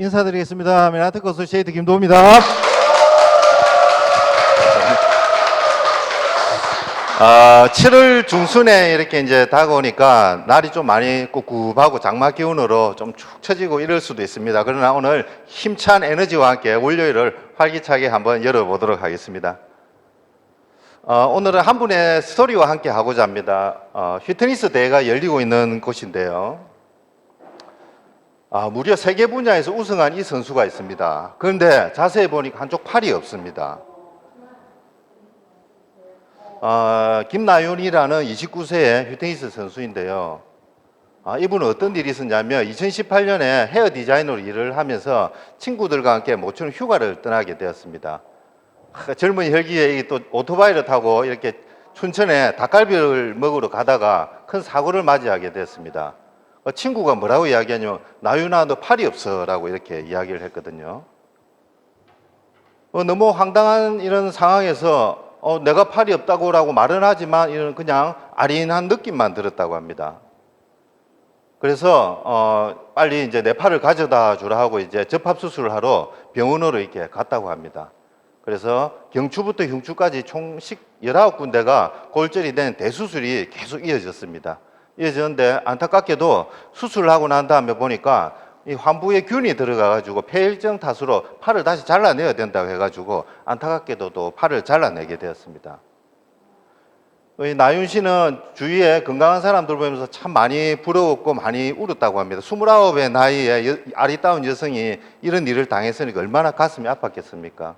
인사드리겠습니다. 미나테크 어소시에이트 김도우입니다. 7월 중순에 이렇게 이제 다가오니까 날이 좀 많이 꿉꿉하고 장마 기운으로 좀 축 처지고 이럴 수도 있습니다. 그러나 오늘 힘찬 에너지와 함께 월요일을 활기차게 한번 열어보도록 하겠습니다. 오늘은 한 분의 스토리와 함께 하고자 합니다. 휘트니스 대회가 열리고 있는 곳인데요. 무려 세계 분야에서 우승한 이 선수가 있습니다. 그런데 자세히 보니까 한쪽 팔이 없습니다. 김나윤이라는 29세의 휘트니스 선수인데요. 이분은 어떤 일이 있었냐면 2018년에 헤어 디자이너로 일을 하면서 친구들과 함께 모처럼 휴가를 떠나게 되었습니다. 젊은 혈기에 또 오토바이를 타고 이렇게 춘천에 닭갈비를 먹으러 가다가 큰 사고를 맞이하게 됐습니다. 친구가 뭐라고 이야기하냐면 나윤아 너 팔이 없어 라고 이렇게 이야기를 했거든요. 너무 황당한 이런 상황에서 내가 팔이 없다고 라고 말은 하지만 이런 그냥 아린한 느낌만 들었다고 합니다. 그래서 빨리 이제 내 팔을 가져다 주라 하고 이제 접합수술을 하러 병원으로 이렇게 갔다고 합니다. 그래서 경추부터 흉추까지 총 19군데가 골절이 된 대수술이 계속 이어졌습니다. 이어졌는데 안타깝게도 수술을 하고 난 다음에 보니까 이 환부에 균이 들어가가지고 폐혈증 탓으로 팔을 다시 잘라내야 된다고 해가지고 안타깝게도 또 팔을 잘라내게 되었습니다. 나윤 씨는 주위에 건강한 사람들 보면서 참 많이 부러웠고 많이 울었다고 합니다. 29의 나이에 아리따운 여성이 이런 일을 당했으니까 얼마나 가슴이 아팠겠습니까?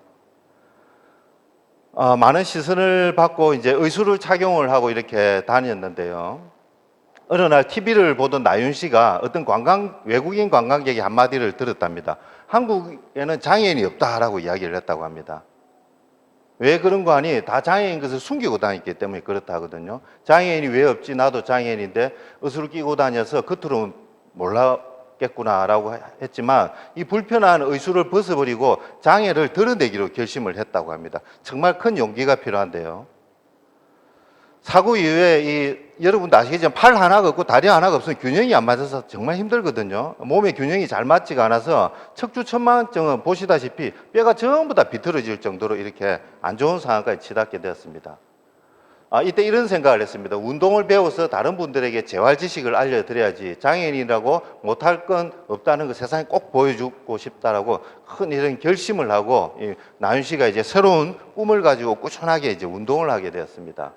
많은 시선을 받고 이제 의수를 착용을 하고 이렇게 다녔는데요. 어느 날 TV를 보던 나윤 씨가 어떤 외국인 관광객이 한마디를 들었답니다. 한국에는 장애인이 없다라고 이야기를 했다고 합니다. 왜 그런 거 아니? 다 장애인 것을 숨기고 다녔기 때문에 그렇다 하거든요. 장애인이 왜 없지? 나도 장애인인데 의수를 끼고 다녀서 겉으로는 몰랐겠구나라고 했지만 이 불편한 의수를 벗어버리고 장애를 드러내기로 결심을 했다고 합니다. 정말 큰 용기가 필요한데요. 사고 이후에 여러분도 아시겠지만 팔 하나가 없고 다리 하나가 없으면 균형이 안 맞아서 정말 힘들거든요. 몸의 균형이 잘 맞지가 않아서 척추천만증은 보시다시피 뼈가 전부 다 비틀어질 정도로 이렇게 안 좋은 상황까지 치닫게 되었습니다. 이때 이런 생각을 했습니다. 운동을 배워서 다른 분들에게 재활 지식을 알려드려야지 장애인이라고 못할 건 없다는 거 세상에 꼭 보여주고 싶다라고 큰 이런 결심을 하고 나윤 씨가 이제 새로운 꿈을 가지고 꾸준하게 이제 운동을 하게 되었습니다.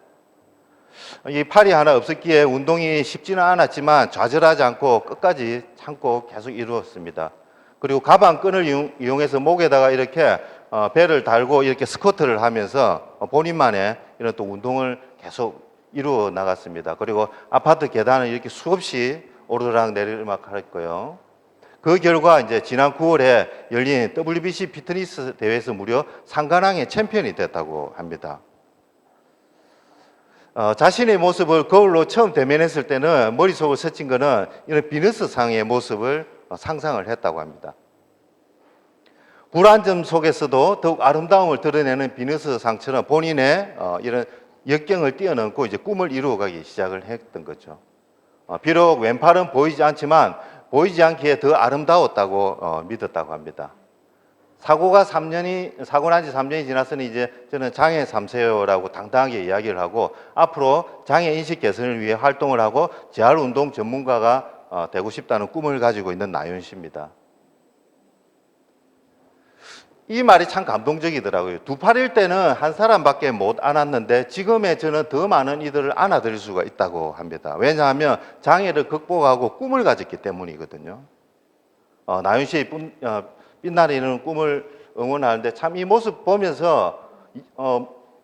이 팔이 하나 없었기에 운동이 쉽지는 않았지만 좌절하지 않고 끝까지 참고 계속 이루었습니다. 그리고 가방끈을 이용해서 목에다가 이렇게 배를 달고 이렇게 스쿼트를 하면서 본인만의 이런 또 운동을 계속 이루어 나갔습니다. 그리고 아파트 계단을 이렇게 수없이 오르락 내리락 했고요. 그 결과 이제 지난 9월에 열린 WBC 피트니스 대회에서 무려 상관왕의 챔피언이 됐다고 합니다. 자신의 모습을 거울로 처음 대면했을 때는 머릿속을 스친 거는 이런 비너스상의 모습을 상상을 했다고 합니다. 불안점 속에서도 더욱 아름다움을 드러내는 비너스상처럼 본인의 이런 역경을 뛰어넘고 이제 꿈을 이루어가기 시작을 했던 거죠. 비록 왼팔은 보이지 않지만 보이지 않기에 더 아름다웠다고 믿었다고 합니다. 사고 난 지 3년이 지났으니 이제 저는 장애 3세요라고 당당하게 이야기를 하고 앞으로 장애 인식 개선을 위해 활동을 하고 재활 운동 전문가가 되고 싶다는 꿈을 가지고 있는 나윤 씨입니다. 이 말이 참 감동적이더라고요. 두 팔일 때는 한 사람밖에 못 안았는데 지금의 저는 더 많은 이들을 안아드릴 수가 있다고 합니다. 왜냐하면 장애를 극복하고 꿈을 가졌기 때문이거든요. 나윤 씨의 빛나는 꿈을 응원하는데 참 이 모습 보면서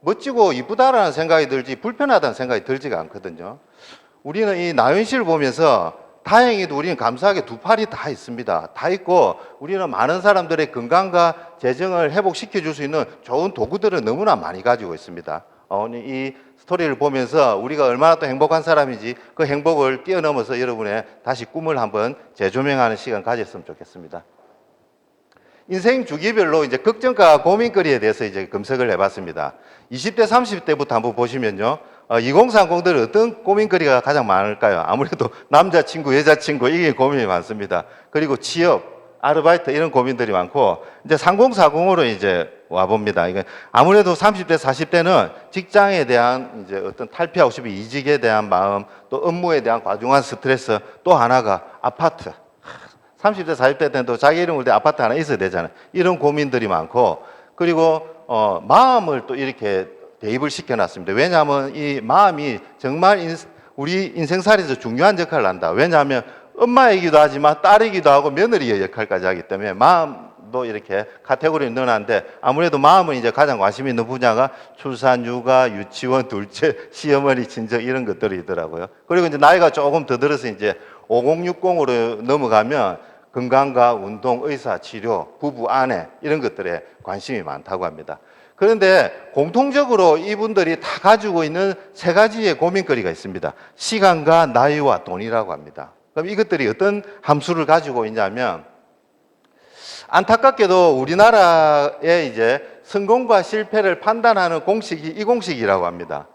멋지고 이쁘다라는 생각이 들지 불편하다는 생각이 들지가 않거든요. 우리는 이 나윤 씨를 보면서 다행히도 우리는 감사하게 두 팔이 다 있습니다. 다 있고 우리는 많은 사람들의 건강과 재정을 회복시켜 줄 수 있는 좋은 도구들을 너무나 많이 가지고 있습니다. 이 스토리를 보면서 우리가 얼마나 또 행복한 사람인지 그 행복을 뛰어넘어서 여러분의 다시 꿈을 한번 재조명하는 시간 가졌으면 좋겠습니다. 인생 주기별로 이제 걱정과 고민거리에 대해서 이제 검색을 해봤습니다. 20대, 30대부터 한번 보시면요. 2030들은 어떤 고민거리가 가장 많을까요? 아무래도 남자친구, 여자친구 이게 고민이 많습니다. 그리고 취업, 아르바이트 이런 고민들이 많고 이제 3040으로 이제 와 봅니다. 이게 아무래도 30대, 40대는 직장에 대한 이제 어떤 탈피하고 싶은 이직에 대한 마음, 또 업무에 대한 과중한 스트레스, 또 하나가 아파트. 30대, 40대 때는 또 자기 이름을 대 아파트 하나 있어야 되잖아요. 이런 고민들이 많고 그리고 마음을 또 이렇게 대입을 시켜놨습니다. 왜냐하면 이 마음이 정말 우리 인생살이에서 중요한 역할을 한다. 왜냐하면 엄마이기도 하지만 딸이기도 하고 며느리의 역할까지 하기 때문에 마음도 이렇게 카테고리를 넣어놨는데 아무래도 마음은 이제 가장 관심 있는 분야가 출산, 육아, 유치원, 둘째, 시어머니, 친정 이런 것들이더라고요. 그리고 이제 나이가 조금 더 들어서 이제 5060으로 넘어가면 건강과 운동, 의사, 치료, 부부, 아내 이런 것들에 관심이 많다고 합니다. 그런데 공통적으로 이분들이 다 가지고 있는 세 가지의 고민거리가 있습니다. 시간과 나이와 돈이라고 합니다. 그럼 이것들이 어떤 함수를 가지고 있냐면 안타깝게도 우리나라의 이제 성공과 실패를 판단하는 공식이 이 공식이라고 합니다.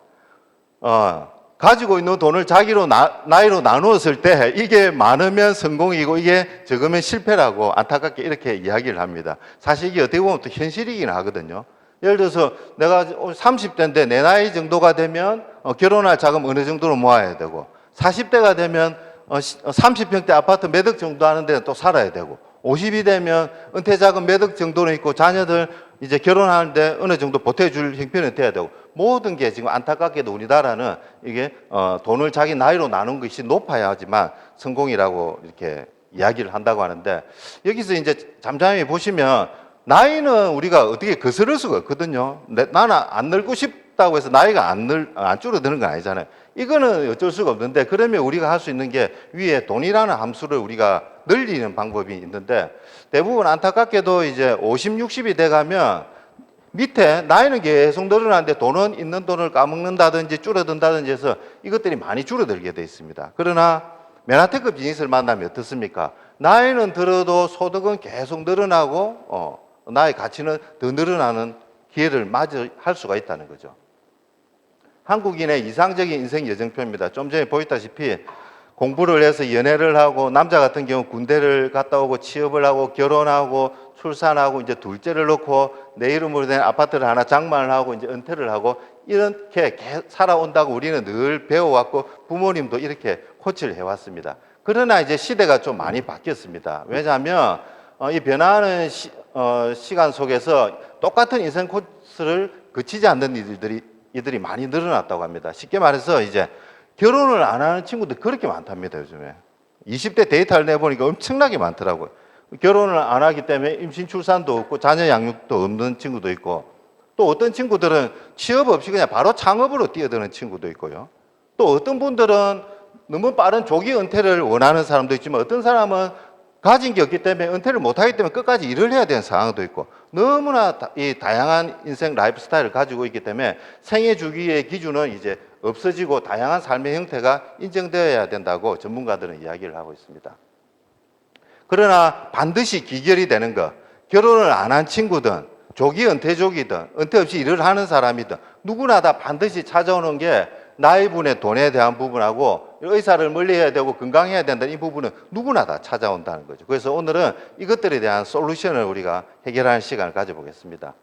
가지고 있는 돈을 자기로 나이로 나누었을 때 이게 많으면 성공이고 이게 적으면 실패라고 안타깝게 이렇게 이야기를 합니다. 사실 이게 어떻게 보면 또 현실이긴 하거든요. 예를 들어서 내가 30대인데 내 나이 정도가 되면 결혼할 자금 어느 정도로 모아야 되고 40대가 되면 30평대 아파트 몇 억 정도 하는 데는 또 살아야 되고 50이 되면 은퇴 자금 몇 억 정도는 있고 자녀들 이제 결혼하는데 어느 정도 보태줄 형편이 돼야 되고 모든 게 지금 안타깝게도 우리나라는 이게 돈을 자기 나이로 나눈 것이 높아야 하지만 성공이라고 이렇게 이야기를 한다고 하는데 여기서 이제 잠잠히 보시면 나이는 우리가 어떻게 거스를 수가 없거든요. 나는 안 늙고 싶다고 해서 나이가 안 줄어드는 건 아니잖아요. 이거는 어쩔 수가 없는데 그러면 우리가 할 수 있는 게 위에 돈이라는 함수를 우리가 늘리는 방법이 있는데 대부분 안타깝게도 이제 50, 60이 돼가면 밑에 나이는 계속 늘어나는데 돈은 있는 돈을 까먹는다든지 줄어든다든지 해서 이것들이 많이 줄어들게 돼 있습니다. 그러나 맨하탄급 비즈니스를 만나면 어떻습니까? 나이는 들어도 소득은 계속 늘어나고 나의 가치는 더 늘어나는 기회를 맞이할 수가 있다는 거죠. 한국인의 이상적인 인생 여정표입니다. 좀 전에 보였다시피 공부를 해서 연애를 하고 남자 같은 경우 군대를 갔다 오고 취업을 하고 결혼하고 출산하고 이제 둘째를 놓고 내 이름으로 된 아파트를 하나 장만을 하고 이제 은퇴를 하고 이렇게 살아온다고 우리는 늘 배워왔고 부모님도 이렇게 코치를 해왔습니다. 그러나 이제 시대가 좀 많이 바뀌었습니다. 왜냐하면 이 변화하는 시간 속에서 똑같은 인생 코스를 거치지 않는 이들이 많이 늘어났다고 합니다. 쉽게 말해서 이제 결혼을 안 하는 친구들 그렇게 많답니다, 요즘에. 20대 데이터를 내보니까 엄청나게 많더라고요. 결혼을 안 하기 때문에 임신 출산도 없고 자녀 양육도 없는 친구도 있고 또 어떤 친구들은 취업 없이 그냥 바로 창업으로 뛰어드는 친구도 있고요. 또 어떤 분들은 너무 빠른 조기 은퇴를 원하는 사람도 있지만 어떤 사람은 가진 게 없기 때문에 은퇴를 못하기 때문에 끝까지 일을 해야 되는 상황도 있고 너무나 이 다양한 인생 라이프 스타일을 가지고 있기 때문에 생애 주기의 기준은 이제 없어지고 다양한 삶의 형태가 인정되어야 된다고 전문가들은 이야기를 하고 있습니다. 그러나 반드시 기결이 되는 것, 결혼을 안 한 친구든 조기 은퇴족이든 은퇴 없이 일을 하는 사람이든 누구나 다 반드시 찾아오는 게 나이분의 돈에 대한 부분하고 의사를 멀리해야 되고 건강해야 된다는 이 부분은 누구나 다 찾아온다는 거죠. 그래서 오늘은 이것들에 대한 솔루션을 우리가 해결하는 시간을 가져보겠습니다.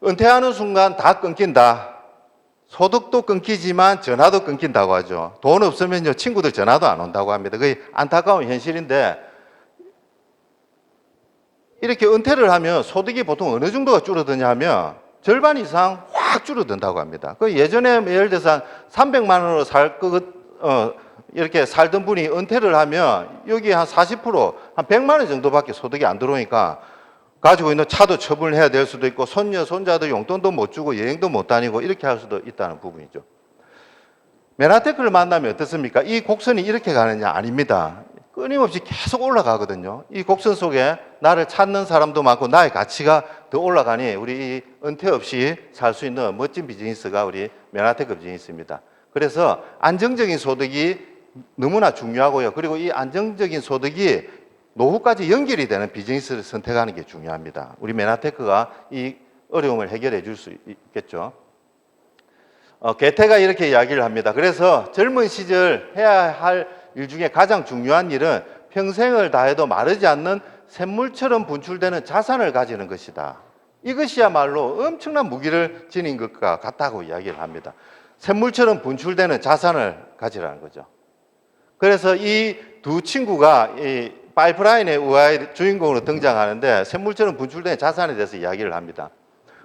은퇴하는 순간 다 끊긴다. 소득도 끊기지만 전화도 끊긴다고 하죠. 돈 없으면요 친구들 전화도 안 온다고 합니다. 그게 안타까운 현실인데 이렇게 은퇴를 하면 소득이 보통 어느 정도가 줄어드냐 하면 절반 이상 확 줄어든다고 합니다. 그 예전에 예를 들어서 한 300만 원으로 이렇게 살던 분이 은퇴를 하면 여기 한 40%, 한 100만 원 정도밖에 소득이 안 들어오니까 가지고 있는 차도 처분을 해야 될 수도 있고 손녀, 손자들 용돈도 못 주고 여행도 못 다니고 이렇게 할 수도 있다는 부분이죠. 맨하탄급을 만나면 어떻습니까? 이 곡선이 이렇게 가느냐? 아닙니다. 끊임없이 계속 올라가거든요. 이 곡선 속에 나를 찾는 사람도 많고 나의 가치가 더 올라가니 우리 은퇴 없이 살 수 있는 멋진 비즈니스가 우리 맨하탄급 비즈니스입니다. 그래서 안정적인 소득이 너무나 중요하고요. 그리고 이 안정적인 소득이 노후까지 연결이 되는 비즈니스를 선택하는 게 중요합니다. 우리 맨하탄급가 이 어려움을 해결해 줄 수 있겠죠. 개태가 이렇게 이야기를 합니다. 그래서 젊은 시절 해야 할 일 중에 가장 중요한 일은 평생을 다해도 마르지 않는 샘물처럼 분출되는 자산을 가지는 것이다. 이것이야말로 엄청난 무기를 지닌 것과 같다고 이야기를 합니다. 샘물처럼 분출되는 자산을 가지라는 거죠. 그래서 이 두 친구가 이 파이프라인의 우아의 주인공으로 등장하는데 샘물처럼 분출된 자산에 대해서 이야기를 합니다.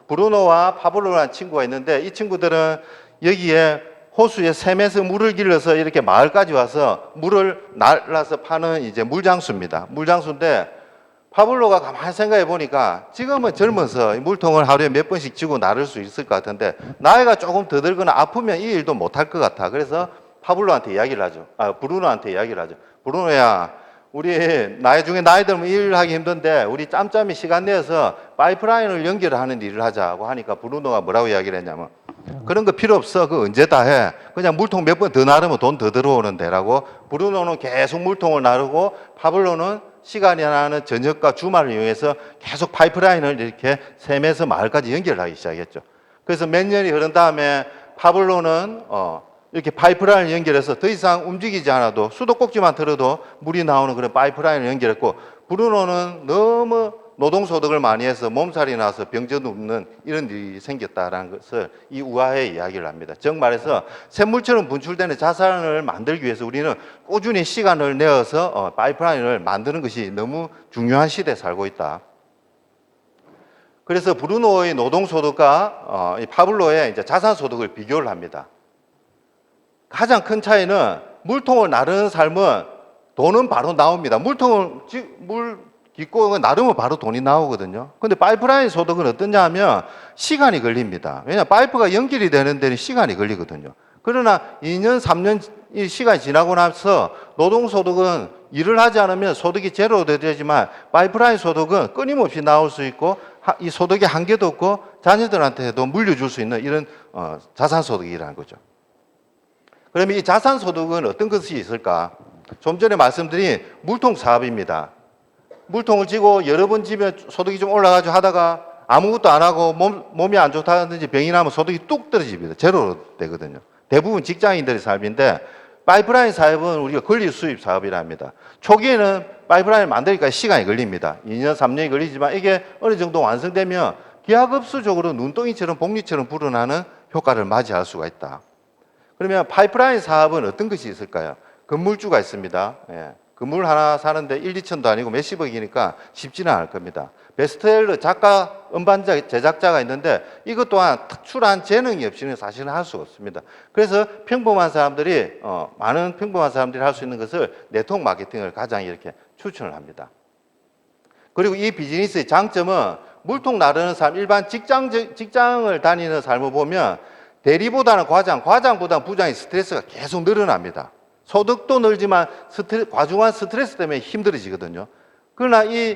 브루노와 파블로라는 친구가 있는데 이 친구들은 여기에 호수에 샘에서 물을 길러서 이렇게 마을까지 와서 물을 날라서 파는 이제 물장수입니다. 물장수인데 파블로가 가만히 생각해 보니까 지금은 젊어서 물통을 하루에 몇 번씩 쥐고 나를 수 있을 것 같은데 나이가 조금 더 들거나 아프면 이 일도 못할 것 같아. 그래서 파블로한테 이야기를 하죠. 브루노한테 이야기를 하죠. 브루노야, 우리 나중에 나이 들면 일하기 힘든데 우리 짬짬이 시간 내서 파이프라인을 연결하는 일을 하자고 하니까 브루노가 뭐라고 이야기를 했냐면 그런 거 필요 없어. 그거 언제 다 해. 그냥 물통 몇 번 더 나르면 돈 더 들어오는데 라고 브루노는 계속 물통을 나르고 파블로는 시간이 나는 저녁과 주말을 이용해서 계속 파이프라인을 이렇게 샘에서 마을까지 연결하기 시작했죠. 그래서 몇 년이 흐른 다음에 파블로는 이렇게 파이프라인을 연결해서 더 이상 움직이지 않아도 수도꼭지만 틀어도 물이 나오는 그런 파이프라인을 연결했고 브루노는 너무 노동소득을 많이 해서 몸살이 나서 병져 눕는 이런 일이 생겼다는 것을 이 우아의 이야기를 합니다. 즉 말해서 샘물처럼 분출되는 자산을 만들기 위해서 우리는 꾸준히 시간을 내어서 파이프라인을 만드는 것이 너무 중요한 시대에 살고 있다. 그래서 브루노의 노동소득과 이 파블로의 이제 자산소득을 비교를 합니다. 가장 큰 차이는 물통을 나르는 삶은 돈은 바로 나옵니다. 물 깃고 나르면 바로 돈이 나오거든요. 근데 파이프라인 소득은 어떠냐 하면 시간이 걸립니다. 왜냐하면 파이프가 연결이 되는 데는 시간이 걸리거든요. 그러나 2년, 3년 이 시간이 지나고 나서 노동소득은 일을 하지 않으면 소득이 제로 되지만 파이프라인 소득은 끊임없이 나올 수 있고 이 소득에 한계도 없고 자녀들한테도 물려줄 수 있는 이런 자산소득이라는 거죠. 그러면 이 자산소득은 어떤 것이 있을까? 좀 전에 말씀드린 물통 사업입니다. 물통을 쥐고 여러 번 쥐면 소득이 좀 올라가지고 하다가 아무것도 안 하고 몸이 안 좋다든지 병이 나면 소득이 뚝 떨어집니다. 제로로 되거든요. 대부분 직장인들의 삶인데 파이프라인 사업은 우리가 권리 수입 사업이라 합니다. 초기에는 파이프라인을 만들기까지 시간이 걸립니다. 2년, 3년이 걸리지만 이게 어느 정도 완성되면 기하급수적으로 눈덩이처럼 복리처럼 불어나는 효과를 맞이할 수가 있다. 그러면 파이프라인 사업은 어떤 것이 있을까요? 건물주가 있습니다. 예. 건물 하나 사는데 1, 2천도 아니고 몇십억이니까 쉽지는 않을 겁니다. 베스트셀러 작가, 음반자, 제작자가 있는데 이것 또한 특출한 재능이 없이는 사실은 할 수가 없습니다. 그래서 평범한 사람들이, 많은 평범한 사람들이 할 수 있는 것을 네트워크 마케팅을 가장 이렇게 추천을 합니다. 그리고 이 비즈니스의 장점은 물통 나르는 삶, 일반 직장을 다니는 삶을 보면 대리보다는 과장보다는 부장의 스트레스가 계속 늘어납니다. 소득도 늘지만 과중한 스트레스 때문에 힘들어지거든요. 그러나 이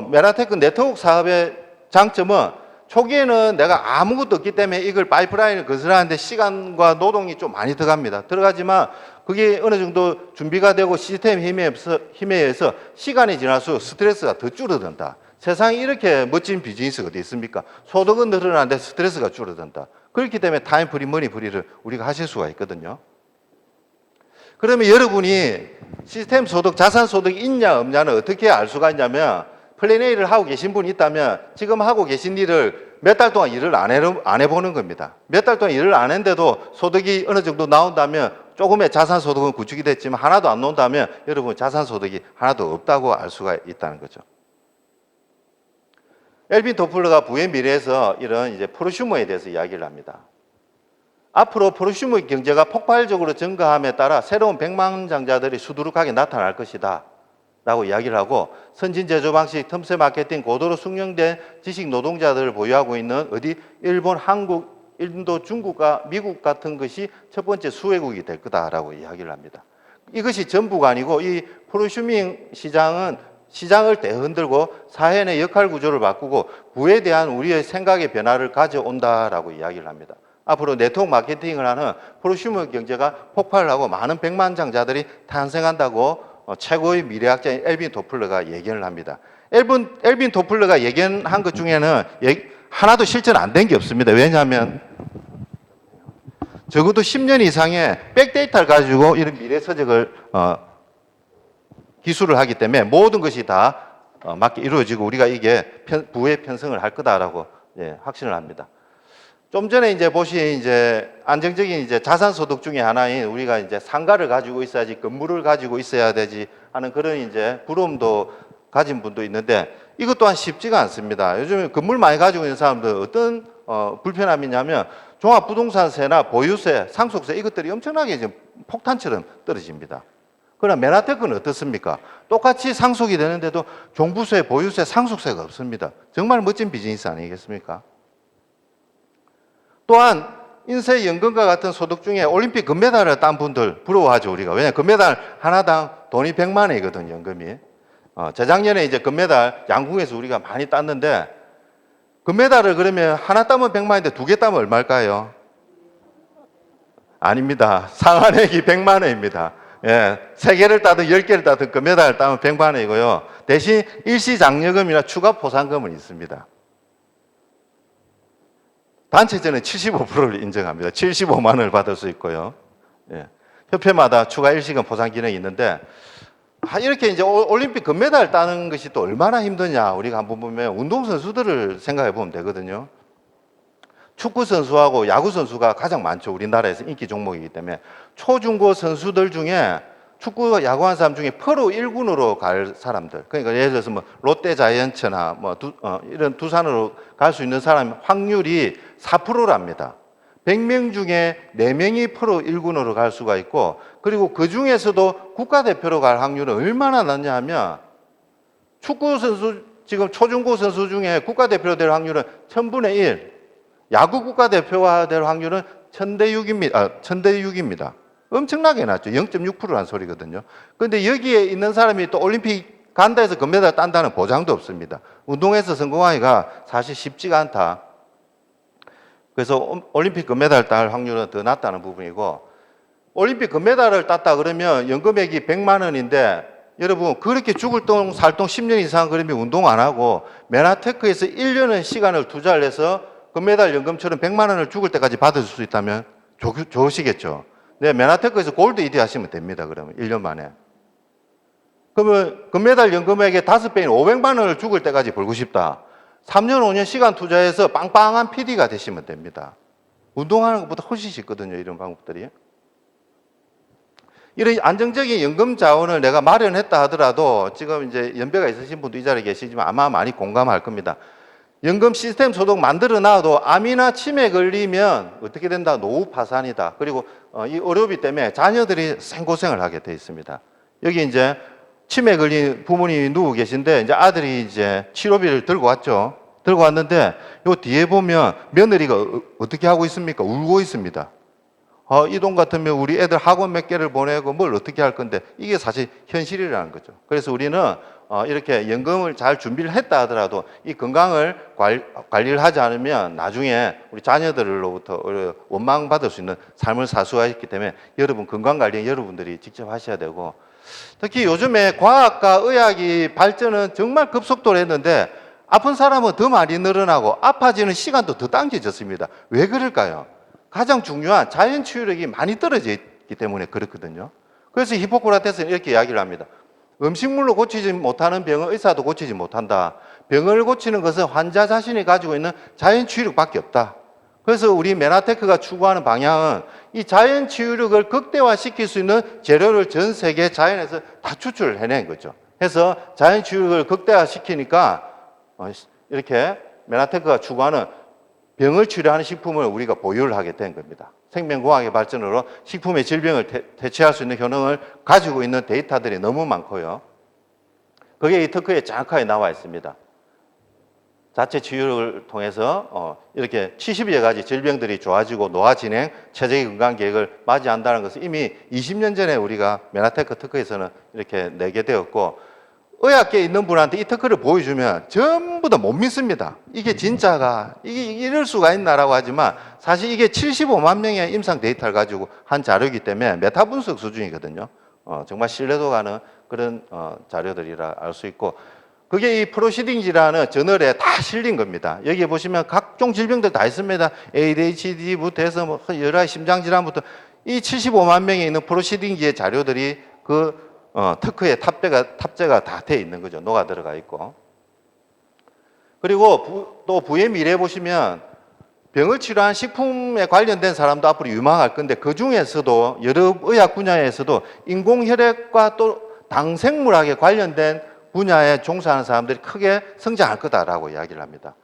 메라테크 네트워크 사업의 장점은 초기에는 내가 아무것도 없기 때문에 이걸 파이프라인을 건설하는데 시간과 노동이 좀 많이 들어가지만 그게 어느 정도 준비가 되고 시스템 힘에 의해서 시간이 지날수록 스트레스가 더 줄어든다. 세상에 이렇게 멋진 비즈니스가 어디 있습니까? 소득은 늘어나는데 스트레스가 줄어든다. 그렇기 때문에 타임 프리, 머니 프리를 우리가 하실 수가 있거든요. 그러면 여러분이 시스템 소득, 자산 소득이 있냐 없냐는 어떻게 알 수가 있냐면 플랜 A를 하고 계신 분이 있다면 지금 하고 계신 일을 몇 달 동안 일을 안 해보는 겁니다. 몇 달 동안 일을 안 했는데도 소득이 어느 정도 나온다면 조금의 자산 소득은 구축이 됐지만 하나도 안 나온다면 여러분 자산 소득이 하나도 없다고 알 수가 있다는 거죠. 엘빈 도플러가 부의 미래에서 이런 이제 프로슈머에 대해서 이야기를 합니다. 앞으로 프로슈머 경제가 폭발적으로 증가함에 따라 새로운 백만장자들이 수두룩하게 나타날 것이다 라고 이야기를 하고 선진 제조 방식, 틈새 마케팅, 고도로 숙련된 지식 노동자들을 보유하고 있는 일본, 한국, 인도, 중국과 미국 같은 것이 첫 번째 수혜국이 될 거다라고 이야기를 합니다. 이것이 전부가 아니고 이 프로슈밍 시장은 시장을 대흔들고 사회 내 역할 구조를 바꾸고 부에 대한 우리의 생각의 변화를 가져온다라고 이야기를 합니다. 앞으로 네트워크 마케팅을 하는 프로슈머 경제가 폭발을 하고 많은 백만장자들이 탄생한다고 최고의 미래학자인 엘빈 도플러가 예견을 합니다. 엘빈 도플러가 예견한 것 중에는 하나도 실천 안 된 게 없습니다. 왜냐하면 적어도 10년 이상의 백데이터를 가지고 이런 미래 서적을 기술을 하기 때문에 모든 것이 다 맞게 이루어지고 우리가 이게 부의 편성을 할 거다라고 확신을 합니다. 좀 전에 이제 보신 이제 안정적인 이제 자산 소득 중에 하나인 우리가 이제 상가를 가지고 있어야지 건물을 가지고 있어야 되지 하는 그런 이제 부러움도 가진 분도 있는데 이것 또한 쉽지가 않습니다. 요즘에 건물 많이 가지고 있는 사람들 어떤 불편함이 있냐면 종합부동산세나 보유세, 상속세 이것들이 엄청나게 지금 폭탄처럼 떨어집니다. 그러나 메나테크는 어떻습니까? 똑같이 상속이 되는데도 종부세, 보유세, 상속세가 없습니다. 정말 멋진 비즈니스 아니겠습니까? 또한 인쇄연금과 같은 소득 중에 올림픽 금메달을 딴 분들 부러워하죠, 우리가. 왜냐하면 금메달 하나당 돈이 100만 원이거든요, 연금이. 재작년에 이제 금메달 양궁에서 우리가 많이 땄는데 금메달을 그러면 하나 따면 100만 원인데 두 개 따면 얼마일까요? 아닙니다. 상한액이 100만 원입니다. 예, 3개를 따든 10개를 따든 금메달을 따면 100만 원이고요. 대신 일시장려금이나 추가 포상금은 있습니다. 단체전은 75%를 인정합니다. 75만 원을 받을 수 있고요. 예. 협회마다 추가 일시금 보상 기능이 있는데 이렇게 이제 올림픽 금메달 따는 것이 또 얼마나 힘드냐 우리가 한번 보면 운동선수들을 생각해 보면 되거든요. 축구 선수하고 야구 선수가 가장 많죠. 우리나라에서 인기 종목이기 때문에 초중고 선수들 중에 축구 야구하는 사람 중에 프로 1군으로 갈 사람들, 그러니까 예를 들어서 뭐 롯데 자이언츠나 뭐 이런 두산으로 갈 수 있는 사람 확률이 4%랍니다. 100명 중에 4명이 프로 1군으로 갈 수가 있고, 그리고 그 중에서도 국가대표로 갈 확률은 얼마나 낮냐 하면 축구 선수 지금 초중고 선수 중에 국가대표로 될 확률은 1000분의 1, 야구 국가대표가 될 확률은 1000대6입니다. 엄청나게 낮죠. 0.6%라는 소리거든요. 그런데 여기에 있는 사람이 또 올림픽 간다 해서 금메달 딴다는 보장도 없습니다. 운동에서 성공하기가 사실 쉽지가 않다. 그래서 올림픽 금메달 딸 확률은 더 낮다는 부분이고, 올림픽 금메달을 땄다 그러면 연금액이 100만 원인데 여러분 그렇게 죽을 똥 살 똥 10년 이상 그러면 운동 안 하고 메나테크에서 1년의 시간을 투자를 해서 금메달 연금처럼 100만 원을 죽을 때까지 받을 수 있다면 좋으시겠죠. 네, 메나테크에서 골드 1위 하시면 됩니다. 그러면 1년 만에. 그러면 금메달 연금액의 5배인 500만 원을 죽을 때까지 벌고 싶다. 3년, 5년 시간 투자해서 빵빵한 PD가 되시면 됩니다. 운동하는 것보다 훨씬 쉽거든요. 이런 방법들이. 이런 안정적인 연금 자원을 내가 마련했다 하더라도 지금 이제 연배가 있으신 분도 이 자리에 계시지만 아마 많이 공감할 겁니다. 연금 시스템 소득 만들어 놔도 암이나 치매 걸리면 어떻게 된다? 노후 파산이다. 그리고 이 의료비 때문에 자녀들이 생고생을 하게 돼 있습니다. 여기 이제 치매 걸린 부모님이 누워 계신데 이제 아들이 이제 치료비를 들고 왔죠. 들고 왔는데 요 뒤에 보면 며느리가 어떻게 하고 있습니까? 울고 있습니다. 이 돈 같으면 우리 애들 학원 몇 개를 보내고 뭘 어떻게 할 건데 이게 사실 현실이라는 거죠. 그래서 우리는 이렇게 연금을 잘 준비를 했다 하더라도 이 건강을 관리를 하지 않으면 나중에 우리 자녀들로부터 원망받을 수 있는 삶을 살 수가 있기 때문에 여러분 건강관리 여러분들이 직접 하셔야 되고, 특히 요즘에 과학과 의학이 발전은 정말 급속도로 했는데 아픈 사람은 더 많이 늘어나고 아파지는 시간도 더 당겨졌습니다. 왜 그럴까요? 가장 중요한 자연 치유력이 많이 떨어져 있기 때문에 그렇거든요. 그래서 히포크라테스는 이렇게 이야기를 합니다. 음식물로 고치지 못하는 병은 의사도 고치지 못한다. 병을 고치는 것은 환자 자신이 가지고 있는 자연 치유력밖에 없다. 그래서 우리 메나테크가 추구하는 방향은 이 자연 치유력을 극대화시킬 수 있는 재료를 전 세계 자연에서 다 추출을 해낸 거죠. 해서 자연 치유력을 극대화시키니까 이렇게 메나테크가 추구하는 병을 치료하는 식품을 우리가 보유를 하게 된 겁니다. 생명공학의 발전으로 식품의 질병을 대체할 수 있는 효능을 가지고 있는 데이터들이 너무 많고요. 그게 이 특허에 정확하게 나와 있습니다. 자체 치유를 통해서 이렇게 70여 가지 질병들이 좋아지고 노화 진행, 체질 건강 계획을 맞이한다는 것을 이미 20년 전에 우리가 메나테크 특허에서는 이렇게 내게 되었고, 의학계에 있는 분한테 이 특허를 보여주면 전부 다 못 믿습니다. 이게 진짜가, 이게 이럴 수가 있나라고 하지만 사실 이게 75만 명의 임상 데이터를 가지고 한 자료이기 때문에 메타 분석 수준이거든요. 정말 신뢰도 가는 그런 자료들이라 알 수 있고, 그게 이 프로시딩지라는 저널에 다 실린 겁니다. 여기 보시면 각종 질병들 다 있습니다. ADHD부터 해서 뭐 여러 심장질환부터 이 75만 명에 있는 프로시딩지의 자료들이 그 특허에 탑재가 다 돼 있는 거죠. 녹아 들어가 있고. 그리고 또 부의 미래 보시면 병을 치료한 식품에 관련된 사람도 앞으로 유망할 건데 그 중에서도 여러 의학 분야에서도 인공혈액과 또 당생물학에 관련된 분야에 종사하는 사람들이 크게 성장할 거다라고 이야기를 합니다.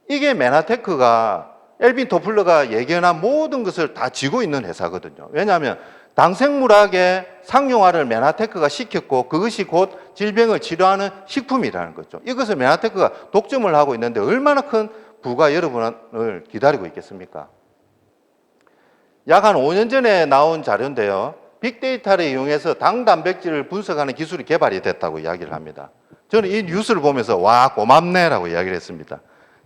이게 메나테크가 엘빈 토플러가 예견한 모든 것을 다 쥐고 있는 회사거든요. 왜냐하면 당생물학의 상용화를 메나테크가 시켰고 그것이 곧 질병을 치료하는 식품이라는 거죠. 이것을 메나테크가 독점을 하고 있는데 얼마나 큰 부가 여러분을 기다리고 있겠습니까? 약 한 5년 전에 나온 자료인데요. 빅데이터를 이용해서 당 단백질을 분석하는 기술이 개발이 됐다고 이야기를 합니다. 저는 이 뉴스를 보면서 와 고맙네라고 이야기를 했습니다.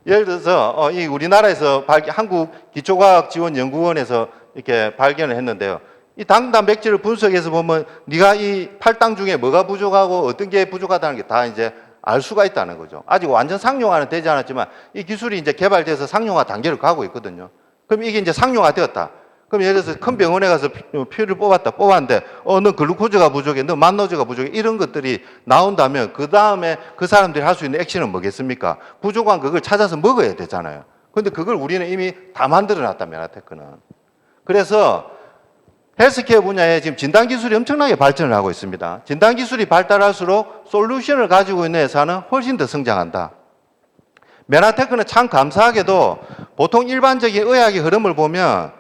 예를 들어서 이 우리나라에서 한국기초과학지원연구원에서 이렇게 발견을 했는데요. 이 당 단백질을 분석해서 보면 네가 이 8당 중에 뭐가 부족하고 어떤 게 부족하다는 게 다 이제 알 수가 있다는 거죠. 아직 완전 상용화는 되지 않았지만 이 기술이 이제 개발돼서 상용화 단계를 가고 있거든요. 그럼 이게 이제 상용화 되었다. 그럼 예를 들어서 큰 병원에 가서 피를 뽑았는데 너 글루코즈가 부족해, 너 만노제가 부족해 이런 것들이 나온다면 그 다음에 그 사람들이 할 수 있는 액션은 뭐겠습니까? 부족한 그걸 찾아서 먹어야 되잖아요. 근데 그걸 우리는 이미 다 만들어 놨다, 메나테크는. 그래서 헬스케어 분야에 지금 진단기술이 엄청나게 발전을 하고 있습니다. 진단기술이 발달할수록 솔루션을 가지고 있는 회사는 훨씬 더 성장한다. 메나테크는 참 감사하게도 보통 일반적인 의학의 흐름을 보면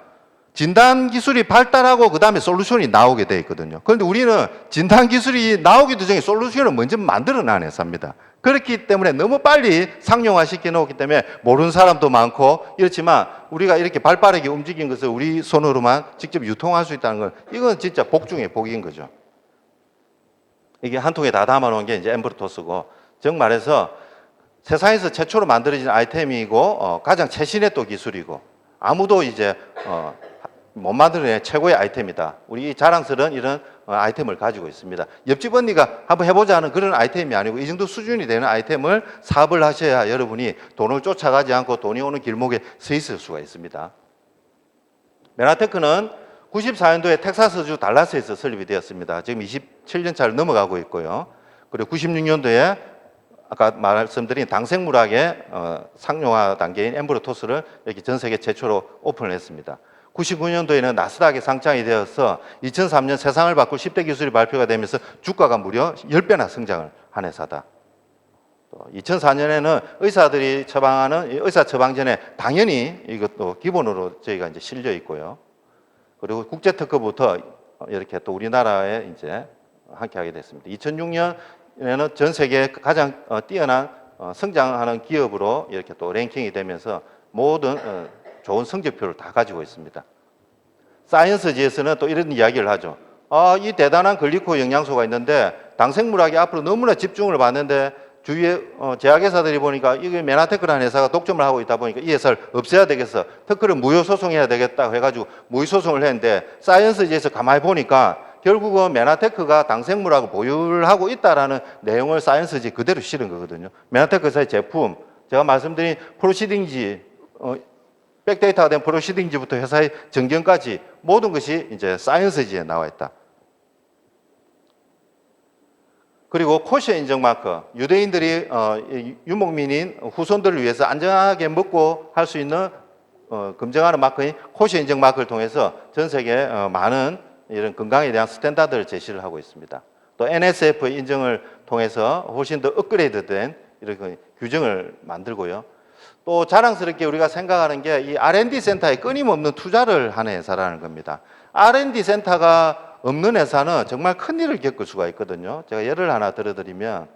진단기술이 발달하고 그 다음에 솔루션이 나오게 돼 있거든요. 그런데 우리는 진단기술이 나오기도 전에 솔루션을 먼저 만들어낸 회사입니다. 그렇기 때문에 너무 빨리 상용화 시켜놓기 때문에 모르는 사람도 많고 이렇지만 우리가 이렇게 발빠르게 움직인 것을 우리 손으로만 직접 유통할 수 있다는 건 이건 진짜 복 중에 복인 거죠. 이게 한 통에 다 담아놓은 게 이제 엠브로토스고 정말해서 세상에서 최초로 만들어진 아이템이고 가장 최신의 또 기술이고 아무도 이제 못 만드는 최고의 아이템이다. 우리 자랑스러운 이런 아이템을 가지고 있습니다. 옆집 언니가 한번 해보자 하는 그런 아이템이 아니고 이 정도 수준이 되는 아이템을 사업을 하셔야 여러분이 돈을 쫓아가지 않고 돈이 오는 길목에 서 있을 수가 있습니다. 메나테크는 94년도에 텍사스주 달라스에서 설립이 되었습니다. 지금 27년 차를 넘어가고 있고요. 그리고 96년도에 아까 말씀드린 당생물학의 상용화 단계인 엠브로토스를 이렇게 전 세계 최초로 오픈을 했습니다. 99년도에는 나스닥에 상장이 되어서 2003년 세상을 바꿀 10대 기술이 발표가 되면서 주가가 무려 10배나 성장을 한 회사다. 또 2004년에는 의사들이 처방하는 의사 처방 전에 당연히 이것도 기본으로 저희가 이제 실려 있고요. 그리고 국제 특허부터 이렇게 또 우리나라에 이제 함께하게 됐습니다. 2006년에는 전 세계 가장 뛰어난 성장하는 기업으로 이렇게 또 랭킹이 되면서 모든 좋은 성적표를 다 가지고 있습니다. 사이언스지에서는 또 이런 이야기를 하죠. 이 대단한 글리코 영양소가 있는데 당생물학이 앞으로 너무나 집중을 받는데 주위에 제약회사들이 보니까 이게 메나테크라는 회사가 독점을 하고 있다 보니까 이 회사를 없애야 되겠어. 특허를 무효소송해야 되겠다 해가지고 무효소송을 했는데 사이언스지에서 가만히 보니까 결국은 메나테크가 당생물학을 보유를 하고 있다라는 내용을 사이언스지 그대로 실은 거거든요. 메나테크 회사의 제품, 제가 말씀드린 프로시딩지, 백데이터가 된 프로시딩지부터 회사의 정견까지 모든 것이 이제 사이언스지에 나와 있다. 그리고 코시어 인증 마크, 유대인들이 유목민인 후손들을 위해서 안전하게 먹고 할 수 있는 검증하는 마크인 코시어 인증 마크를 통해서 전 세계 많은 이런 건강에 대한 스탠다드를 제시를 하고 있습니다. 또 NSF 인증을 통해서 훨씬 더 업그레이드된 이런 규정을 만들고요. 또 자랑스럽게 우리가 생각하는 게 이 R&D 센터에 끊임없는 투자를 하는 회사라는 겁니다. R&D 센터가 없는 회사는 정말 큰일을 겪을 수가 있거든요. 제가 예를 하나 들어드리면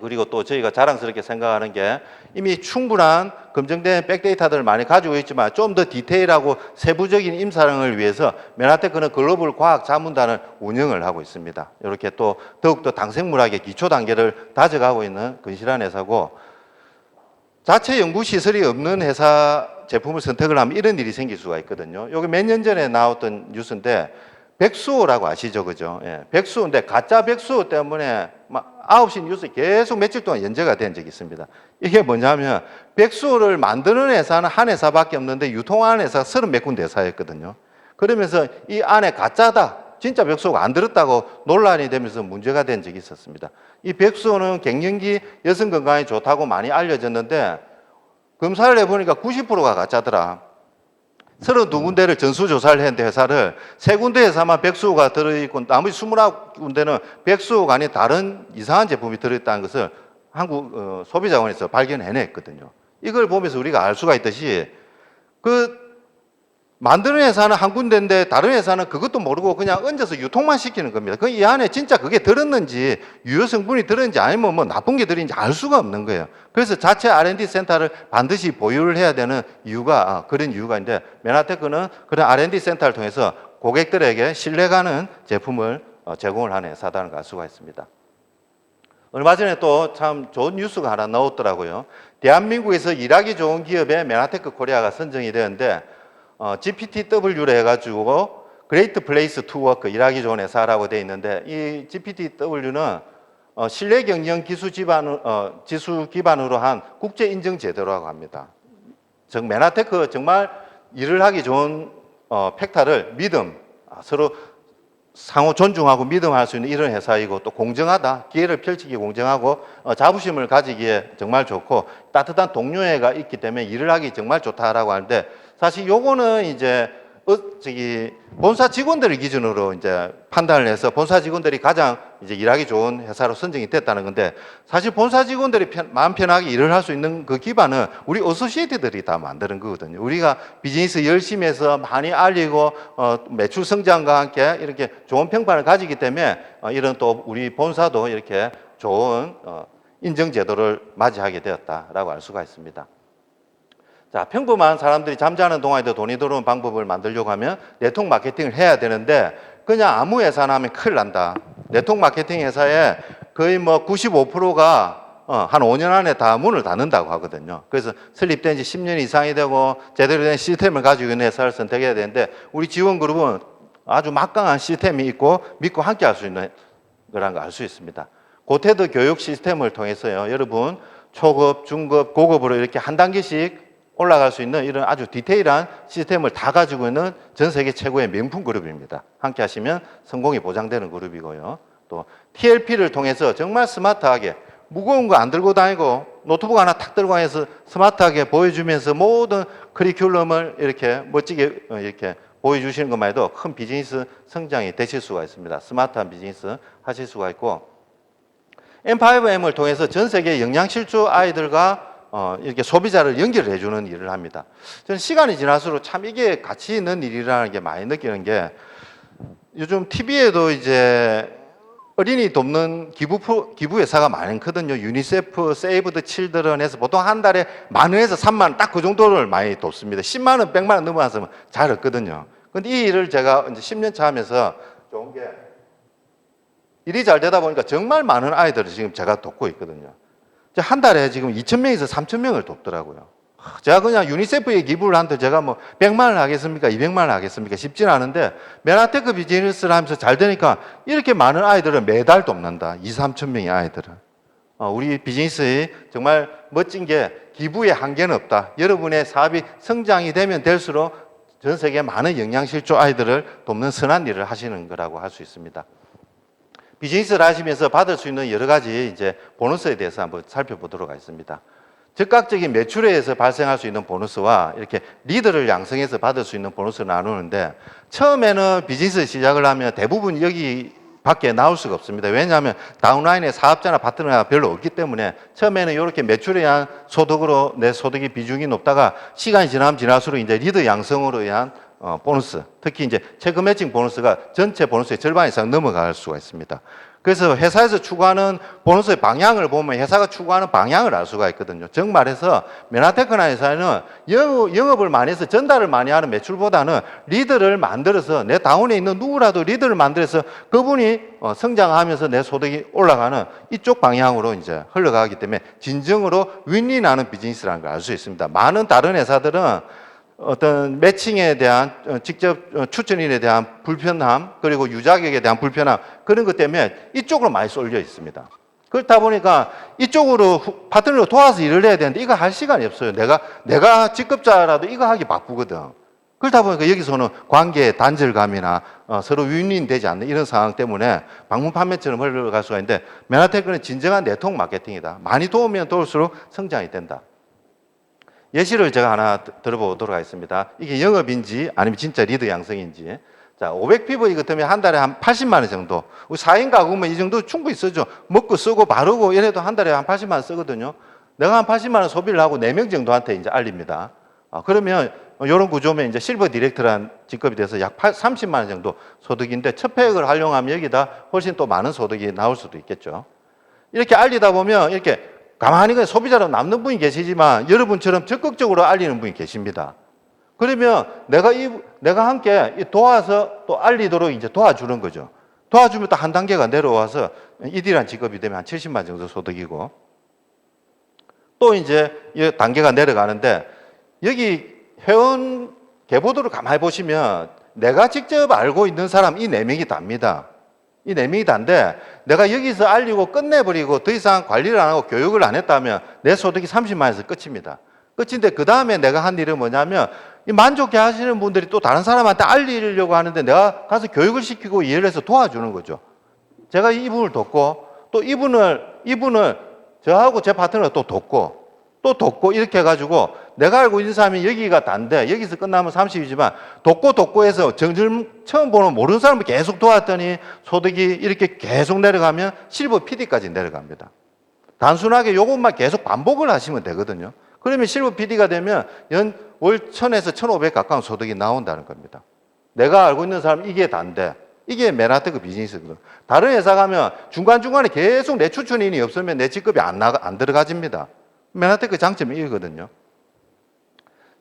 그리고 또 저희가 자랑스럽게 생각하는 게 이미 충분한 검증된 백데이터들을 많이 가지고 있지만 좀 더 디테일하고 세부적인 임상을 위해서 메나테크는 글로벌 과학 자문단을 운영을 하고 있습니다. 이렇게 또 더욱더 당생물학의 기초 단계를 다져가고 있는 건실한 회사고 자체 연구시설이 없는 회사 제품을 선택을 하면 이런 일이 생길 수가 있거든요. 여기 몇 년 전에 나왔던 뉴스인데 백수호라고 아시죠? 그죠? 예, 백수호인데 가짜 백수호 때문에 막 9시 뉴스에 계속 며칠 동안 연재가 된 적이 있습니다. 이게 뭐냐면 백수호를 만드는 회사는 한 회사밖에 없는데 유통하는 회사가 30몇 군데 회사였거든요. 그러면서 이 안에 가짜다. 진짜 백수호가 안 들었다고 논란이 되면서 문제가 된 적이 있었습니다. 이 백수호는 갱년기 여성 건강에 좋다고 많이 알려졌는데 검사를 해보니까 90%가 가짜더라. 32군데를 전수조사를 했는데 회사를 3군데 회사만 백수호가 들어있고 나머지 29군데는 백수호가 아닌 다른 이상한 제품이 들어있다는 것을 한국 소비자원에서 발견해냈거든요. 이걸 보면서 우리가 알 수가 있듯이 만드는 회사는 한 군데인데 다른 회사는 그것도 모르고 그냥 얹어서 유통만 시키는 겁니다. 그 이 안에 진짜 그게 들었는지 유효 성분이 들었는지 아니면 뭐 나쁜 게 들었는지 알 수가 없는 거예요. 그래서 자체 R&D 센터를 반드시 보유를 해야 되는 이유가 그런 이유가 있는데 메나테크는 그런 R&D 센터를 통해서 고객들에게 신뢰가는 제품을 제공을 하는 회사다는 걸 알 수가 있습니다. 얼마 전에 또 참 좋은 뉴스가 하나 나왔더라고요. 대한민국에서 일하기 좋은 기업에 메나테크 코리아가 선정이 되었는데 GPTW로 해가지고 Great Place to Work, 일하기 좋은 회사라고 되어 있는데 이 GPTW는 신뢰 경영 지수 기반으로 한 국제 인증 제도라고 합니다. 즉 메나테크 정말 일을 하기 좋은 팩타를 믿음, 서로 상호 존중하고 믿음할 수 있는 이런 회사이고 또 공정하다, 기회를 펼치기 공정하고 자부심을 가지기에 정말 좋고 따뜻한 동료애가 있기 때문에 일을 하기 정말 좋다라고 하는데 사실 요거는 이제 본사 직원들을 기준으로 이제 판단을 해서 본사 직원들이 가장 이제 일하기 좋은 회사로 선정이 됐다는 건데 사실 본사 직원들이 마음 편하게 일을 할 수 있는 그 기반은 우리 어소시에이트들이 다 만드는 거거든요. 우리가 비즈니스 열심히 해서 많이 알리고 매출 성장과 함께 이렇게 좋은 평판을 가지기 때문에 이런 또 우리 본사도 이렇게 좋은 인정 제도를 맞이하게 되었다라고 알 수가 있습니다. 자, 평범한 사람들이 잠자는 동안에도 돈이 들어오는 방법을 만들려고 하면 네트워크 마케팅을 해야 되는데 그냥 아무 회사나 하면 큰일 난다. 네트워크 마케팅 회사에 거의 뭐 95%가 한 5년 안에 다 문을 닫는다고 하거든요. 그래서 설립된 지 10년 이상이 되고 제대로 된 시스템을 가지고 있는 회사를 선택해야 되는데 우리 지원그룹은 아주 막강한 시스템이 있고 믿고 함께 할 수 있는 거라는 걸 알 수 있습니다. 고테드 교육 시스템을 통해서요. 여러분 초급, 중급, 고급으로 이렇게 한 단계씩 올라갈 수 있는 이런 아주 디테일한 시스템을 다 가지고 있는 전 세계 최고의 명품 그룹입니다. 함께 하시면 성공이 보장되는 그룹이고요. 또 TLP를 통해서 정말 스마트하게 무거운 거 안 들고 다니고 노트북 하나 탁 들고 다니면서 스마트하게 보여주면서 모든 커리큘럼을 이렇게 멋지게 이렇게 보여주시는 것만 해도 큰 비즈니스 성장이 되실 수가 있습니다. 스마트한 비즈니스 하실 수가 있고 M5M을 통해서 전 세계 영양실조 아이들과 이렇게 소비자를 연결해 주는 일을 합니다. 저는 시간이 지날수록 참 이게 가치 있는 일이라는 게 많이 느끼는 게 요즘 TV에도 이제 어린이 돕는 기부 회사가 많거든요. 유니세프, 세이브 더 칠드런에서 보통 한 달에 10,000원에서 30,000원 딱 그 정도를 많이 돕습니다. 10만 원, 100만 원 넘어가서 잘 없거든요. 근데 이 일을 제가 이제 10년 차 하면서 좋은 게 일이 잘 되다 보니까 정말 많은 아이들을 지금 제가 돕고 있거든요. 한 달에 지금 2,000명에서 3,000명을 돕더라고요. 제가 그냥 유니세프에 기부를 한데 제가 뭐 100만 원 하겠습니까? 200만 원 하겠습니까? 쉽지는 않은데 메나테크 비즈니스를 하면서 잘 되니까 이렇게 많은 아이들을 매달 돕는다. 2,000~3,000명의 아이들을. 우리 비즈니스의 정말 멋진 게 기부에 한계는 없다. 여러분의 사업이 성장이 되면 될수록 전 세계 많은 영양실조 아이들을 돕는 선한 일을 하시는 거라고 할 수 있습니다. 비즈니스를 하시면서 받을 수 있는 여러 가지 이제 보너스에 대해서 한번 살펴보도록 하겠습니다. 즉각적인 매출에 의해서 발생할 수 있는 보너스와 이렇게 리더를 양성해서 받을 수 있는 보너스를 나누는데 처음에는 비즈니스 시작을 하면 대부분 여기 밖에 나올 수가 없습니다. 왜냐하면 다운라인에 사업자나 파트너가 별로 없기 때문에 처음에는 이렇게 매출에 의한 소득으로 내 소득의 비중이 높다가 시간이 지나면 지날수록 이제 리더 양성으로 의한 보너스, 특히 이제 체크 매칭 보너스가 전체 보너스의 절반 이상 넘어갈 수가 있습니다. 그래서 회사에서 추구하는 보너스의 방향을 보면 회사가 추구하는 방향을 알 수가 있거든요. 즉 말해서 메나테크나 회사는 영업을 많이 해서 전달을 많이 하는 매출보다는 리더를 만들어서 내 다운에 있는 누구라도 리더를 만들어서 그분이 성장하면서 내 소득이 올라가는 이쪽 방향으로 이제 흘러가기 때문에 진정으로 윈윈하는 비즈니스라는 걸 알 수 있습니다. 많은 다른 회사들은 어떤 매칭에 대한 직접 추천인에 대한 불편함 그리고 유자격에 대한 불편함 그런 것 때문에 이쪽으로 많이 쏠려 있습니다. 그렇다 보니까 이쪽으로 파트너로 도와서 일을 해야 되는데 이거 할 시간이 없어요. 내가 직급자라도 이거 하기 바쁘거든. 그러다 보니까 여기서는 관계의 단절감이나 서로 윈윈 되지 않는 이런 상황 때문에 방문 판매처럼 흘러갈 수가 있는데, 메나테크는 진정한 네트워크 마케팅이다. 많이 도우면 도울수록 성장이 된다. 예시를 제가 하나 들어보도록 하겠습니다. 이게 영업인지 아니면 진짜 리더 양성인지. 자, 500피부 같으면 한 달에 한 80만 원 정도. 우리 4인 가구면 이 정도 충분히 쓰죠. 먹고 쓰고 바르고 이래도 한 달에 한 80만 원 쓰거든요. 내가 한 80만 원 소비를 하고 4명 정도한테 이제 알립니다. 그러면 이런 구조면 이제 실버 디렉터라는 직급이 돼서 약 30만 원 정도 소득인데, 첫 팩을 활용하면 여기다 훨씬 또 많은 소득이 나올 수도 있겠죠. 이렇게 알리다 보면 이렇게 가만히 그냥 소비자로 남는 분이 계시지만 여러분처럼 적극적으로 알리는 분이 계십니다. 그러면 내가 함께 도와서 또 알리도록 이제 도와주는 거죠. 도와주면 또 한 단계가 내려와서 이디란 직업이 되면 한 70만 정도 소득이고, 또 이제 이 단계가 내려가는데, 여기 회원 계보도를 가만히 보시면 내가 직접 알고 있는 사람 이 4명이 답니다. 이 4명이 단데, 내가 여기서 알리고 끝내버리고 더 이상 관리를 안 하고 교육을 안 했다면 내 소득이 30만 원에서 끝입니다. 끝인데, 그 다음에 내가 한 일은 뭐냐면, 이 만족해 하시는 분들이 또 다른 사람한테 알리려고 하는데 내가 가서 교육을 시키고 이해를 해서 도와주는 거죠. 제가 이분을 돕고, 또 이분을 저하고 제 파트너가 또 돕고 이렇게 해가지고, 내가 알고 있는 사람이 여기가 단데 여기서 끝나면 30이지만 돕고 해서 처음 보는 모르는 사람을 계속 도왔더니 소득이 이렇게 계속 내려가면 실버 PD까지 내려갑니다. 단순하게 이것만 계속 반복을 하시면 되거든요. 그러면 실버 PD가 되면 월 1000에서 1500 가까운 소득이 나온다는 겁니다. 내가 알고 있는 사람 이게 단데, 이게 메나테크 비즈니스거든요. 다른 회사 가면 중간중간에 계속 내 추천인이 없으면 내 직급이 안 들어가집니다. 메나테크 장점이 이거거든요.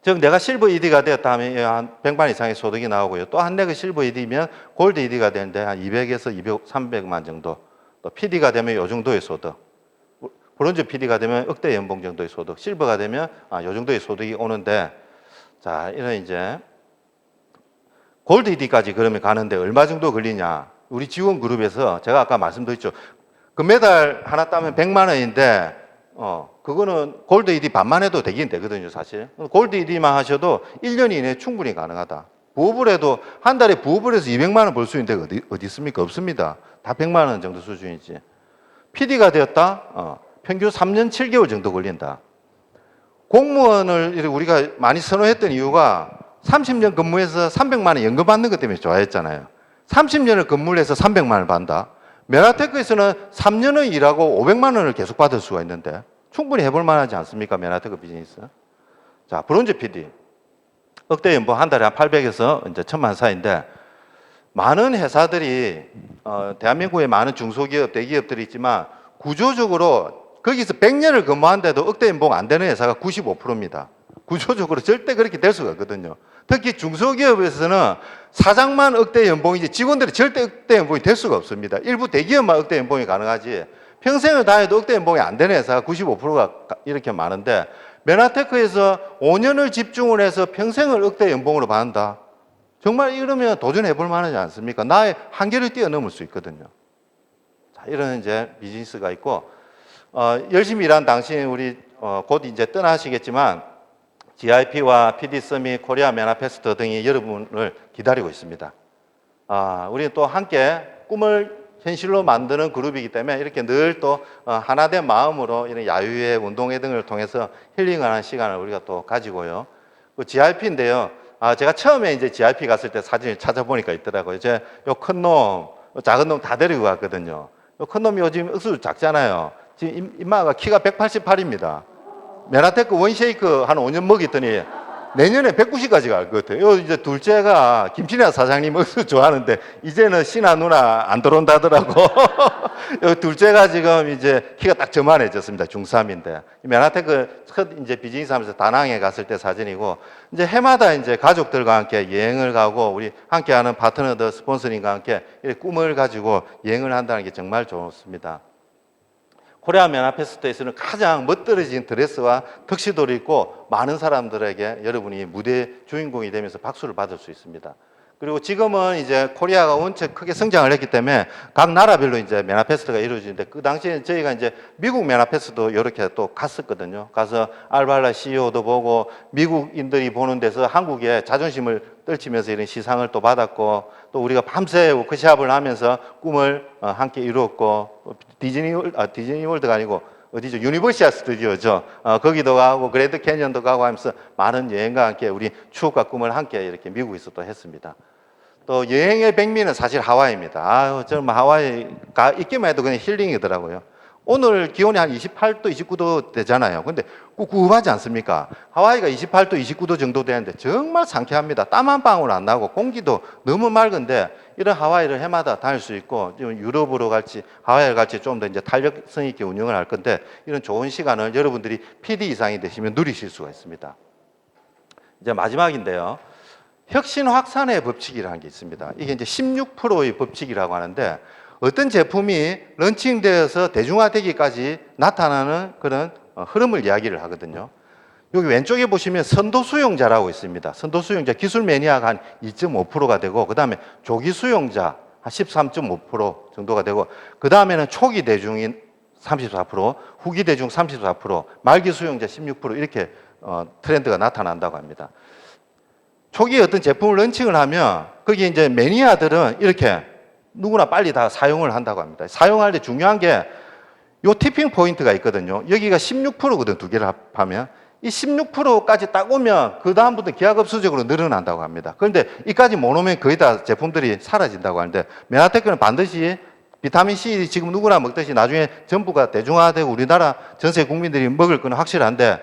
즉, 내가 실버 ED가 되었다 하면 한 100만 이상의 소득이 나오고요. 또 한 내가 실버 ED면 골드 ED가 되는데 한 200에서 300만 정도. 또 PD가 되면 이 정도의 소득. 브론즈 PD가 되면 억대 연봉 정도의 소득. 실버가 되면 이 정도의 소득이 오는데, 자, 이런 이제 골드 ED까지 그러면 가는데 얼마 정도 걸리냐? 우리 지원 그룹에서 제가 아까 말씀드렸죠. 금메달 하나 따면 100만 원인데, 그거는 골드 ED 반만 해도 되긴 되거든요, 사실. 골드 ED만 하셔도 1년 이내에 충분히 가능하다. 부업을 해도 한 달에 부업을 해서 200만 원 벌 수 있는데 어디 있습니까? 없습니다. 다 100만 원 정도 수준이지. PD가 되었다? 평균 3년 7개월 정도 걸린다. 공무원을 우리가 많이 선호했던 이유가 30년 근무해서 300만 원 연금 받는 것 때문에 좋아했잖아요. 30년을 근무를 해서 300만 원을 받는다. 메나테크에서는 3년을 일하고 500만 원을 계속 받을 수가 있는데 충분히 해볼 만하지 않습니까? 메나테크 비즈니스. 자, 브론즈 PD. 억대 연봉 한 달에 한 800에서 이제 1000만 사이인데, 많은 회사들이, 대한민국에 많은 중소기업, 대기업들이 있지만 구조적으로 거기서 100년을 근무하는데도 억대 연봉 안 되는 회사가 95%입니다. 구조적으로 절대 그렇게 될 수가 없거든요. 특히 중소기업에서는 사장만 억대 연봉이지 직원들이 절대 억대 연봉이 될 수가 없습니다. 일부 대기업만 억대 연봉이 가능하지 평생을 다해도 억대 연봉이 안 되는 회사가 95%가 이렇게 많은데, 메나테크에서 5년을 집중을 해서 평생을 억대 연봉으로 받는다. 정말 이러면 도전해 볼 만하지 않습니까? 나의 한계를 뛰어넘을 수 있거든요. 자, 이런 이제 비즈니스가 있고, 열심히 일한 당신 우리 곧 이제 떠나시겠지만 GIP와 PD 서밋, 코리아 메나페스트 등이 여러분을 기다리고 있습니다. 우리는 또 함께 꿈을 현실로 만드는 그룹이기 때문에 이렇게 늘 또 하나된 마음으로 이런 야유회, 운동회 등을 통해서 힐링하는 시간을 우리가 또 가지고요. 그 GIP인데요. 제가 처음에 이제 GIP 갔을 때 사진을 찾아보니까 있더라고요. 이제 요 큰 놈, 작은 놈 다 데리고 갔거든요. 요 큰 놈이 요즘 억수로 작잖아요. 지금 임마가 키가 188입니다. 메나테크 원쉐이크 한 5년 먹였더니 내년에 190까지 갈 것 같아요. 요 이제 둘째가 김신아 사장님 억수 좋아하는데 이제는 신아 누나 안 들어온다더라고. 요 둘째가 지금 이제 키가 딱 저만해졌습니다. 중3인데. 메나테크 첫 이제 비즈니스 하면서 다낭에 갔을 때 사진이고, 이제 해마다 이제 가족들과 함께 여행을 가고 우리 함께하는 파트너들 스폰서링과 함께 이렇게 꿈을 가지고 여행을 한다는 게 정말 좋습니다. 코리아 메나페스트에서는 가장 멋들어진 드레스와 턱시도를 입고 많은 사람들에게 여러분이 무대 주인공이 되면서 박수를 받을 수 있습니다. 그리고 지금은 이제 코리아가 원체 크게 성장을 했기 때문에 각 나라별로 이제 메나페스트가 이루어지는데, 그 당시에 저희가 이제 미국 메나페스트도 이렇게 또 갔었거든요. 가서 알발라 CEO도 보고 미국인들이 보는 데서 한국의 자존심을 떨치면서 이런 시상을 또 받았고, 또 우리가 밤새 워크숍을 하면서 꿈을 함께 이루었고, 디즈니월드가 아니고 어디죠? 유니버시아 스튜디오죠. 거기도 가고 그랜드 캐니언도 가고 하면서 많은 여행과 함께 우리 추억과 꿈을 함께 이렇게 미국에서 또 했습니다. 또 여행의 백미는 사실 하와이입니다. 아유, 저는 하와이가 있기만 해도 그냥 힐링이더라고요. 오늘 기온이 한 28도, 29도 되잖아요. 근데 꿉꿉하지 않습니까? 하와이가 28도, 29도 정도 되는데 정말 상쾌합니다. 땀 한 방울 안 나고 공기도 너무 맑은데 이런 하와이를 해마다 다닐 수 있고, 유럽으로 갈지 하와이를 갈지 좀 더 이제 탄력성 있게 운영을 할 건데, 이런 좋은 시간을 여러분들이 PD 이상이 되시면 누리실 수가 있습니다. 이제 마지막인데요. 혁신 확산의 법칙이라는 게 있습니다. 이게 이제 16%의 법칙이라고 하는데, 어떤 제품이 런칭되어서 대중화되기까지 나타나는 그런 흐름을 이야기를 하거든요. 여기 왼쪽에 보시면 선도 수용자라고 있습니다. 선도 수용자 기술 매니아가 한 2.5%가 되고, 그 다음에 조기 수용자 한 13.5% 정도가 되고, 그 다음에는 초기 대중인 34%, 후기 대중 34%, 말기 수용자 16% 이렇게 트렌드가 나타난다고 합니다. 초기에 어떤 제품을 런칭을 하면 거기 이제 매니아들은 이렇게 누구나 빨리 다 사용을 한다고 합니다. 사용할 때 중요한 게 요 티핑 포인트가 있거든요. 여기가 16%거든, 두 개를 합하면. 이 16%까지 딱 오면 그 다음부터 기하급수적으로 늘어난다고 합니다. 그런데 이까지 못 오면 거의 다 제품들이 사라진다고 하는데, 메나테크는 반드시 비타민C 지금 누구나 먹듯이 나중에 전부가 대중화되고 우리나라 전세 국민들이 먹을 건 확실한데,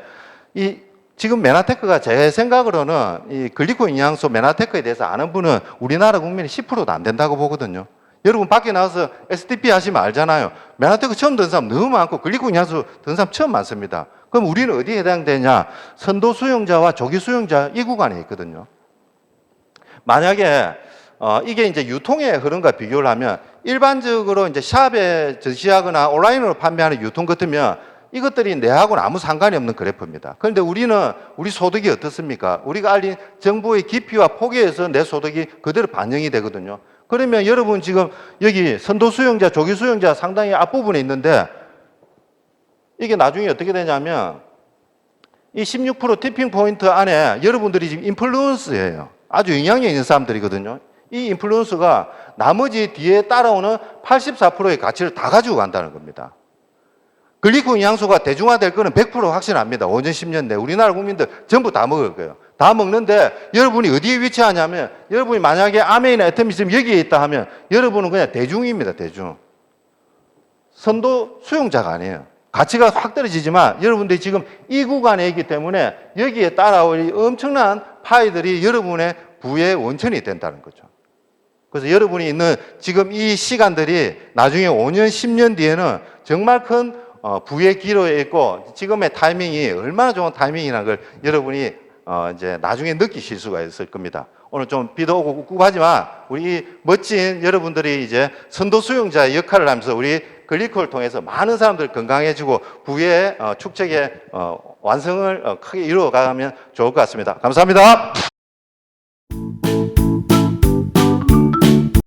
지금 메나테크가 제 생각으로는 이 글리코 영양소 메나테크에 대해서 아는 분은 우리나라 국민이 10%도 안 된다고 보거든요. 여러분 밖에 나가서 SDP 하시면 알잖아요. 메나테크 처음 든 사람 너무 많고 글리코 영양소 든 사람 처음 많습니다. 그럼 우리는 어디에 해당되냐? 선도 수용자와 조기 수용자 이 구간에 있거든요. 만약에 이게 이제 유통의 흐름과 비교를 하면, 일반적으로 이제 샵에 전시하거나 온라인으로 판매하는 유통 같으면 이것들이 내하고는 아무 상관이 없는 그래프입니다. 그런데 우리 소득이 어떻습니까? 우리가 알린 정보의 깊이와 폭에서 내 소득이 그대로 반영이 되거든요. 그러면 여러분 지금 여기 선도 수용자, 조기 수용자 상당히 앞부분에 있는데, 이게 나중에 어떻게 되냐면 이 16% 티핑 포인트 안에 여러분들이 지금 인플루언스예요. 아주 영향력 있는 사람들이거든요. 이 인플루언스가 나머지 뒤에 따라오는 84%의 가치를 다 가지고 간다는 겁니다. 글리코 영양소가 대중화될 거는 100% 확신합니다. 5년, 10년 내 우리나라 국민들 전부 다 먹을 거예요. 다 먹는데 여러분이 어디에 위치하냐면, 여러분이 만약에 아메이나 애텀이 지금 여기에 있다 하면 여러분은 그냥 대중입니다. 대중. 선도 수용자가 아니에요. 가치가 확 떨어지지만 여러분들이 지금 이 구간에 있기 때문에 여기에 따라올 엄청난 파이들이 여러분의 부의 원천이 된다는 거죠. 그래서 여러분이 있는 지금 이 시간들이 나중에 5년, 10년 뒤에는 정말 큰 부의 기로에 있고, 지금의 타이밍이 얼마나 좋은 타이밍이라는 걸 여러분이 이제 나중에 느끼실 수가 있을 겁니다. 오늘 좀 비도 오고 꿉꿉하지만 우리 멋진 여러분들이 이제 선도 수용자의 역할을 하면서 우리 글리코를 통해서 많은 사람들 건강해지고 부의 축적의 완성을 크게 이루어가면 좋을 것 같습니다. 감사합니다.